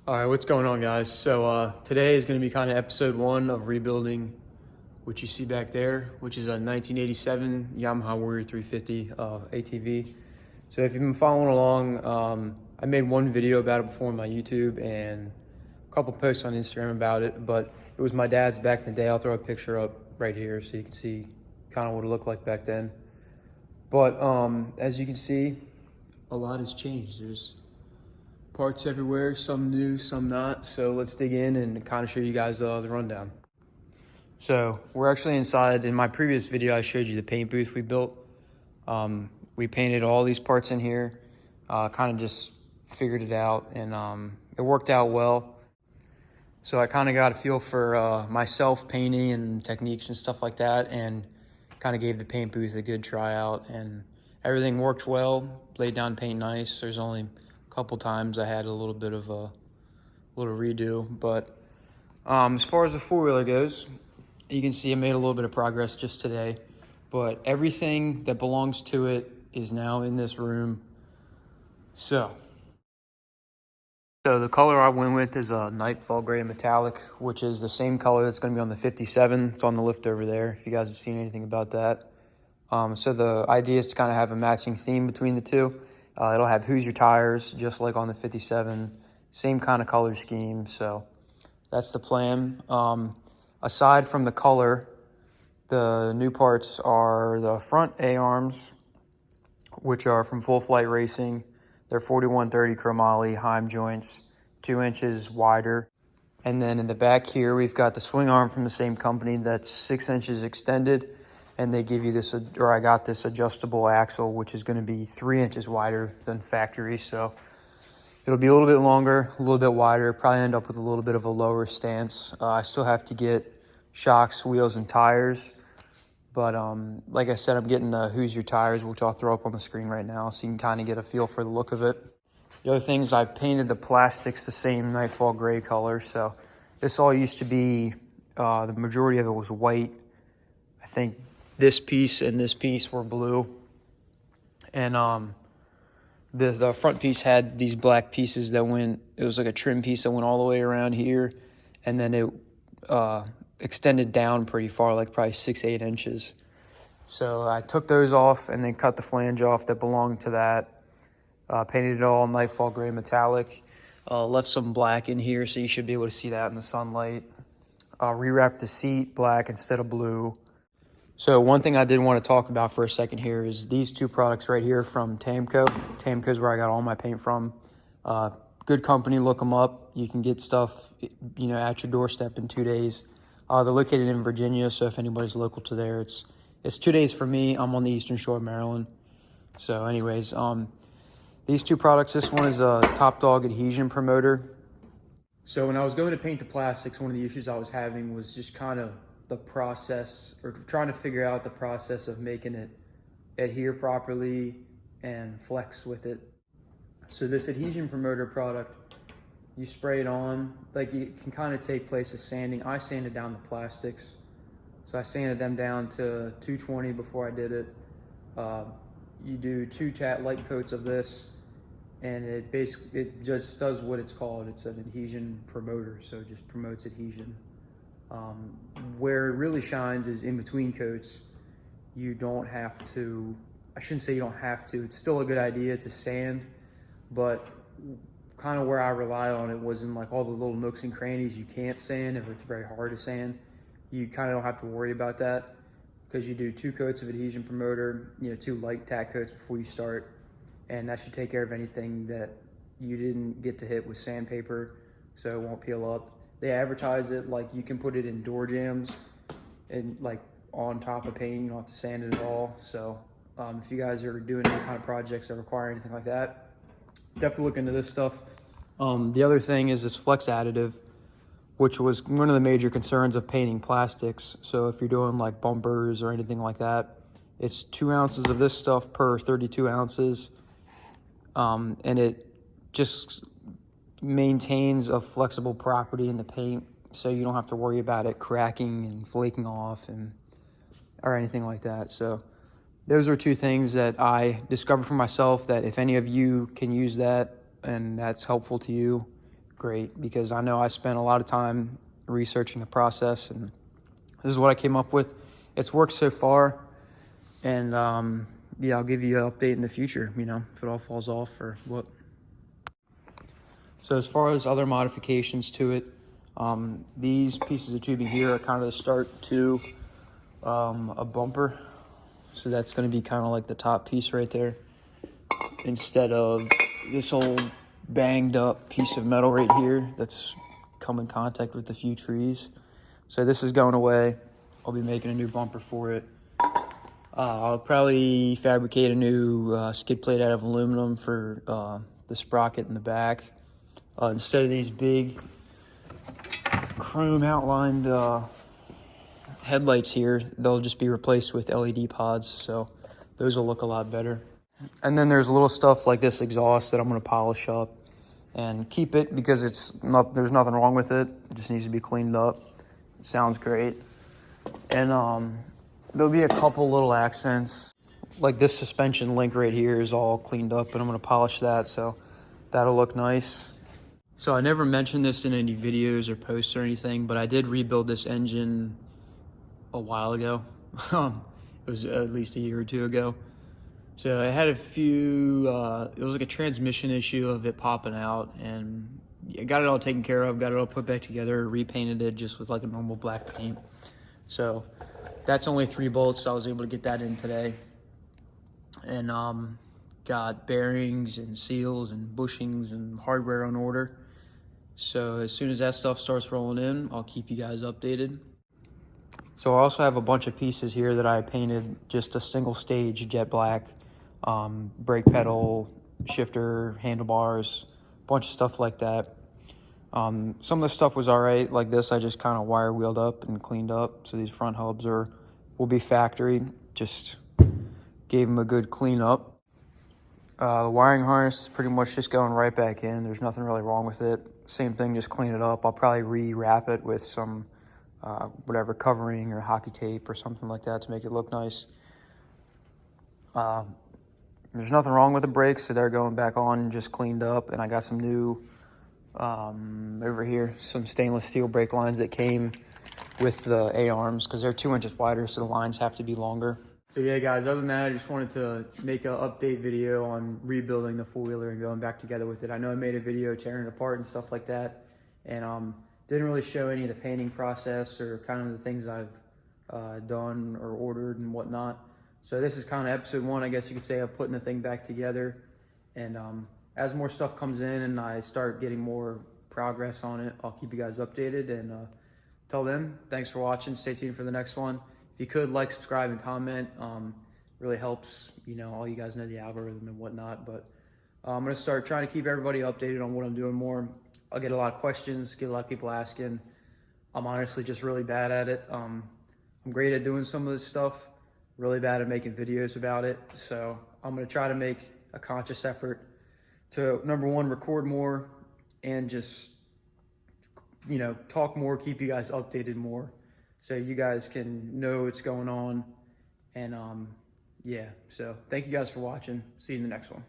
All right, what's going on, guys? So today is going to be kind of episode 1 of rebuilding what you see back there, which is a 1987 Yamaha Warrior 350 ATV. So if you've been following along, I made one video about it before on my YouTube and a couple posts on Instagram about it, but it was my dad's back in the day. I'll throw a picture up right here so you can see kind of what it looked like back then. But as you can see, a lot has changed. There's parts everywhere, some new, some not. So let's dig in and kind of show you guys the rundown. So we're actually inside. In my previous video, I showed you the paint booth we built. We painted all these parts in here, kind of just figured it out, and it worked out well. So I kind of got a feel for myself painting and techniques and stuff like that, and kind of gave the paint booth a good tryout, and everything worked well. Laid down paint nice. There's only a couple times I had a little bit of a little redo, but as far as the four-wheeler goes, you can see I made a little bit of progress just today, but everything that belongs to it is now in this room. So the color I went with is a Nightfall Gray Metallic, which is the same color that's going to be on the 57. It's on the lift over there, if you guys have seen anything about that. So the idea is to kind of have a matching theme between the two. It'll have Who's Your Tires, just like on the 57. Same kind of color scheme, so that's the plan. Aside from the color, the new parts are the front A-arms, which are from Full Flight Racing. They're 4130 chromoly Heim joints, 2 inches wider. And then in the back here, we've got the swing arm from the same company that's 6 inches extended. And they give you this, or I got this adjustable axle, which is going to be 3 inches wider than factory. So it'll be a little bit longer, a little bit wider, probably end up with a little bit of a lower stance. I still have to get shocks, wheels, and tires. But like I said, I'm getting the Who's Your Tires, which I'll throw up on the screen right now so you can kind of get a feel for the look of it. The other thing is I painted the plastics the same Nightfall Gray color. So this all used to be, the majority of it was white. I think this piece and this piece were blue. And the front piece had these black pieces that went, it was like a trim piece that went all the way around here. And then it extended down pretty far, like probably 6-8 inches. So I took those off and then cut the flange off that belonged to that. Painted it all Nightfall Gray Metallic. Left some black in here, so you should be able to see that in the sunlight. Rewrapped the seat black instead of blue. So one thing I did want to talk about for a second here is these two products right here from Dowco. Dowco is where I got all my paint from. Good company, look them up. You can get stuff, at your doorstep in 2 days. They're located in Virginia, so if anybody's local to there, it's 2 days for me. I'm on the Eastern Shore of Maryland. So anyways, these two products, this one is a Top Dog adhesion promoter. So when I was going to paint the plastics, one of the issues I was having was just kind of the process, or trying to figure out the process of making it adhere properly and flex with it. So this adhesion promoter product, you spray it on, like it can kind of take place of sanding. I sanded down the plastics. So I sanded them down to 220 before I did it. You do 2 light coats of this, and it just does what it's called. It's an adhesion promoter, so it just promotes adhesion. Where it really shines is in between coats. You don't have to, I shouldn't say you don't have to, it's still a good idea to sand, but kind of where I rely on it was in like all the little nooks and crannies you can't sand, if it's very hard to sand. You kind of don't have to worry about that because you do 2 coats of adhesion promoter, 2 light tack coats before you start, and that should take care of anything that you didn't get to hit with sandpaper, so it won't peel up. They advertise it like you can put it in door jambs and like on top of paint. You don't have to sand it at all. So if you guys are doing any kind of projects that require anything like that, definitely look into this stuff. The other thing is this flex additive, which was one of the major concerns of painting plastics. So if you're doing like bumpers or anything like that, it's 2 ounces of this stuff per 32 ounces. And it just maintains a flexible property in the paint, so you don't have to worry about it cracking and flaking off or anything like that. So those are 2 things that I discovered for myself, that if any of you can use that and that's helpful to you, great, because I know I spent a lot of time researching the process, and this is what I came up with. It's worked so far, and yeah, I'll give you an update in the future, you know, if it all falls off or what. So as far as other modifications to it, these pieces of tubing here are kind of the start to a bumper. So that's going to be kind of like the top piece right there, instead of this old banged up piece of metal right here that's come in contact with a few trees. So this is going away. I'll be making a new bumper for it. I'll probably fabricate a new skid plate out of aluminum for the sprocket in the back. Instead of these big chrome outlined headlights here, they'll just be replaced with LED pods, so those will look a lot better. And then there's little stuff like this exhaust that I'm going to polish up and keep it, because there's nothing wrong with it. It just needs to be cleaned up. It sounds great. And there'll be a couple little accents, like this suspension link right here is all cleaned up, and I'm going to polish that, so that'll look nice. So I never mentioned this in any videos or posts or anything, but I did rebuild this engine a while ago. It was at least a year or two ago. So I had a few, it was like a transmission issue of it popping out, and I got it all taken care of, got it all put back together, repainted it just with like a normal black paint. So that's only 3 bolts, so I was able to get that in today. And got bearings and seals and bushings and hardware on order. So as soon as that stuff starts rolling in, I'll keep you guys updated. So I also have a bunch of pieces here that I painted just a single stage jet black, brake pedal, shifter, handlebars, bunch of stuff like that. Some of the stuff was all right, like this I just kind of wire wheeled up and cleaned up. So these front hubs will be factory, just gave them a good clean up. The wiring harness is pretty much just going right back in. There's nothing really wrong with it. Same thing, just clean it up. I'll probably re-wrap it with some whatever covering or hockey tape or something like that to make it look nice. There's nothing wrong with the brakes, so they're going back on, just cleaned up. And I got some new, over here, some stainless steel brake lines that came with the A-arms, because they're 2 inches wider, so the lines have to be longer. So yeah, guys, other than that, I just wanted to make an update video on rebuilding the four-wheeler and going back together with it. I know I made a video tearing it apart and stuff like that, and didn't really show any of the painting process or kind of the things I've done or ordered and whatnot. So this is kind of episode 1, I guess you could say, of putting the thing back together. And as more stuff comes in and I start getting more progress on it, I'll keep you guys updated. And till then, thanks for watching. Stay tuned for the next one. If you could, like, subscribe, and comment, really helps, you know, all you guys know the algorithm and whatnot. But I'm going to start trying to keep everybody updated on what I'm doing more. I'll get a lot of questions, get a lot of people asking. I'm honestly just really bad at it. I'm great at doing some of this stuff, really bad at making videos about it. So I'm going to try to make a conscious effort to, number 1, record more, and just, you know, talk more, keep you guys updated more, so you guys can know what's going on. And yeah, so thank you guys for watching. See you in the next one.